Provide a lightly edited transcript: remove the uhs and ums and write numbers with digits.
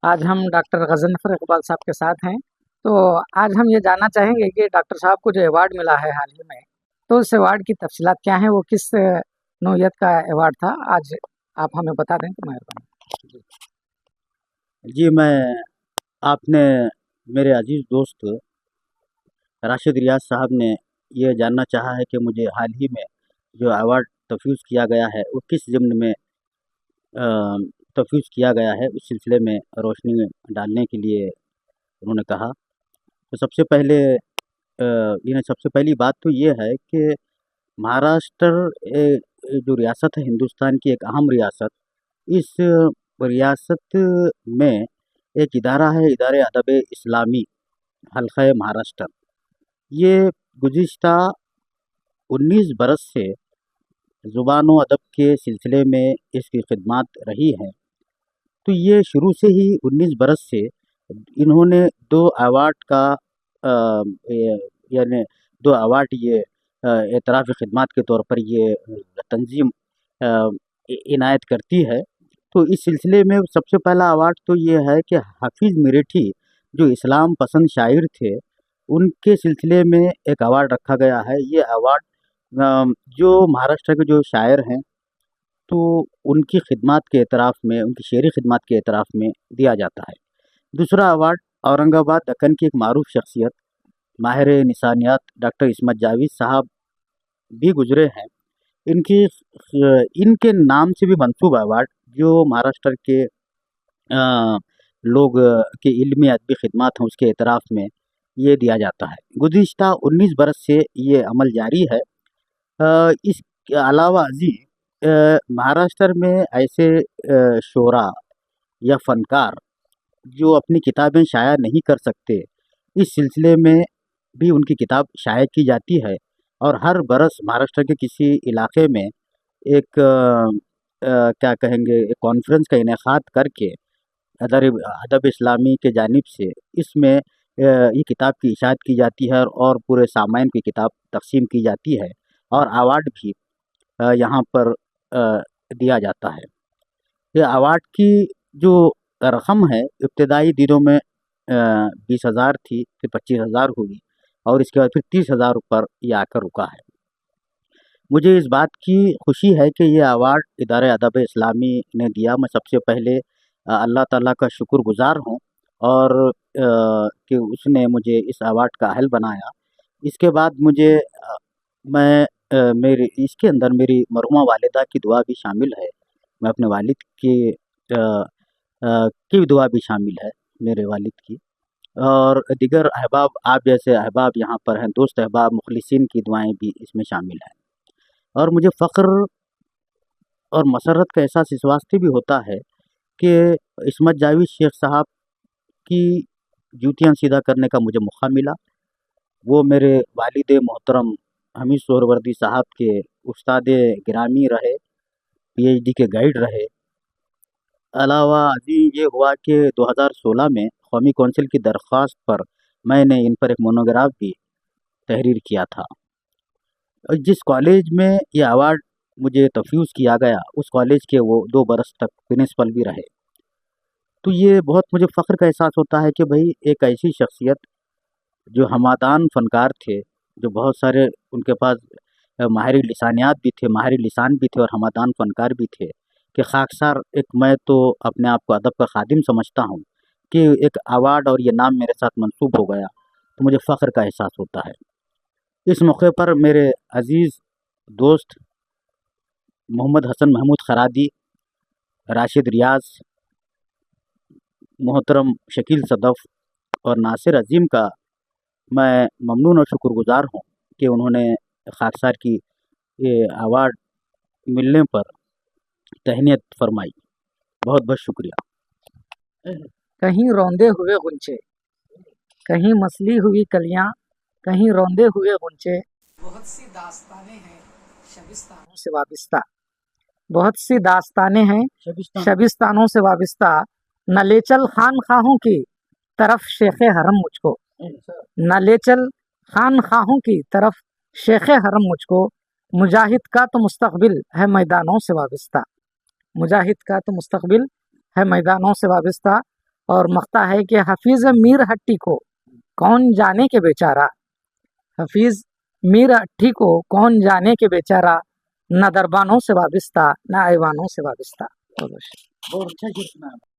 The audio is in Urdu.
آج ہم ڈاکٹر غضنفر اقبال صاحب کے ساتھ ہیں. تو آج ہم یہ جاننا چاہیں گے کہ ڈاکٹر صاحب کو جو ایوارڈ ملا ہے حال ہی میں، تو اس ایوارڈ کی تفصیلات کیا ہیں، وہ کس نوعیت کا ایوارڈ تھا، آج آپ ہمیں بتا دیں تو مہربانی. جی میں آپ نے میرے عزیز دوست راشد ریاض صاحب نے یہ جاننا چاہا ہے کہ مجھے حال ہی میں جو ایوارڈ تفویض کیا گیا ہے وہ کس ضمن میں تفویض کیا گیا ہے، اس سلسلے میں روشنی ڈالنے کے لیے انہوں نے کہا. تو سب سے پہلی بات تو یہ ہے کہ مہاراشٹر جو ریاست ہے ہندوستان کی ایک اہم ریاست، اس ریاست میں ایک ادارہ ہے، ادارے ادب اسلامی حلقہ مہاراشٹر. یہ گزشتہ 19 برس سے زبان و ادب کے سلسلے میں اس کی خدمات رہی ہیں. تو یہ شروع سے ہی 19 برس سے انہوں نے دو ایوارڈ کا یعنی دو ایوارڈ یہ اعتراف خدمات کے طور پر یہ تنظیم عنایت کرتی ہے. تو اس سلسلے میں سب سے پہلا ایوارڈ تو یہ ہے کہ حافظ میرٹھی جو اسلام پسند شاعر تھے، ان کے سلسلے میں ایک ایوارڈ رکھا گیا ہے. یہ ایوارڈ جو مہاراشٹر کے جو شاعر ہیں تو ان کی خدمات کے اعتراف میں، ان کی شعری خدمات کے اعتراف میں دیا جاتا ہے. دوسرا ایوارڈ اورنگ آباد دکن کی ایک معروف شخصیت ماہر نسانیات ڈاکٹر عصمت جاوید صاحب بھی گزرے ہیں، ان کے نام سے بھی منسوب ایوارڈ جو مہاراشٹر کے لوگ کے علمی ادبی خدمات ہیں اس کے اعتراف میں یہ دیا جاتا ہے. گزشتہ 19 برس سے یہ عمل جاری ہے. اس کے علاوہ ازیں مہاراشٹر میں ایسے شعراء یا فنکار جو اپنی کتابیں شائع نہیں کر سکتے، اس سلسلے میں بھی ان کی کتاب شائع کی جاتی ہے. اور ہر برس مہاراشٹر کے کسی علاقے میں ایک کیا کہیں گے ایک کانفرنس کا انعقاد کر کے ادب اسلامی کے جانب سے اس میں یہ کتاب کی اشاعت کی جاتی ہے اور پورے سامعین کی کتاب تقسیم کی جاتی ہے اور ایوارڈ بھی یہاں پر دیا جاتا ہے. یہ ایوارڈ کی جو رقم ہے ابتدائی دنوں میں 20,000 تھی، پھر 25,000 ہوئی اور اس کے بعد پھر 30,000 پر یہ آ کر رکا ہے. مجھے اس بات کی خوشی ہے کہ یہ ایوارڈ ادارے ادب اسلامی نے دیا. میں سب سے پہلے اللہ تعالیٰ کا شکر گزار ہوں اور کہ اس نے مجھے اس ایوارڈ کا اہل بنایا. اس کے بعد میں اس کے اندر میری مرحومہ والدہ کی دعا بھی شامل ہے. میں اپنے والد کی دعا بھی شامل ہے، میرے والد کی، اور دیگر احباب، آپ جیسے احباب یہاں پر ہیں، دوست احباب مخلصین کی دعائیں بھی اس میں شامل ہیں. اور مجھے فخر اور مسرت کا احساس اس واسطے بھی ہوتا ہے کہ عصمت جاوید شیخ صاحب کی جوتیاں سیدھا کرنے کا مجھے موقع ملا. وہ میرے والد محترم حمید سہروردی صاحب کے استاد گرامی رہے، پی ایچ ڈی کے گائیڈ رہے. علاوہ ازیں یہ ہوا کہ 2016 میں قومی کونسل کی درخواست پر میں نے ان پر ایک مونوگراف بھی تحریر کیا تھا. جس کالج میں یہ ایوارڈ مجھے تفویض کیا گیا اس کالج کے وہ 2 برس تک پرنسپل بھی رہے. تو یہ بہت مجھے فخر کا احساس ہوتا ہے کہ بھئی ایک ایسی شخصیت جو ہمادان فنکار تھے، جو بہت سارے ان کے پاس ماہر لسانیات بھی تھے، ماہر لسان بھی تھے اور ہمادان فنکار بھی تھے، کہ خاکسار میں تو اپنے آپ کو ادب کا خادم سمجھتا ہوں کہ ایک ایوارڈ اور یہ نام میرے ساتھ منسوب ہو گیا تو مجھے فخر کا احساس ہوتا ہے. اس موقع پر میرے عزیز دوست محمد حسن محمود خرادی، راشد ریاض، محترم شکیل صدف اور ناصر عظیم کا میں ممنون اور شکر گزار ہوں کہ انہوں نے خاکسار کی یہ ایوارڈ ملنے پر تہنیت فرمائی. بہت بہت شکریہ. کہیں روندے ہوئے غنچے، کہیں مسلی ہوئی کلیاں، کہیں روندے ہوئے غنچے، بہت سی داستانیں ہیں شبستانوں سے وابستہ، بہت سی داستانیں ہیں شبستانوں سے وابستہ. نہ لے چل خان خواہوں کی طرف شیخ حرم مجھ کو، نہ لے چل خان خواہوں کی طرف شیخ حرم مجھ کو. مجاہد کا تو مستقبل ہے میدانوں سے وابستہ، مجاہد کا تو مستقبل ہے میدانوں سے وابستہ. اور مقطع ہے کہ حفیظ میر ہٹی کو کون جانے کے بیچارہ، حفیظ میر ہٹی کو کون جانے کے بیچارہ، نہ دربانوں سے وابستہ نہ ایوانوں سے وابستہ. بہت اچھا شعر سنا.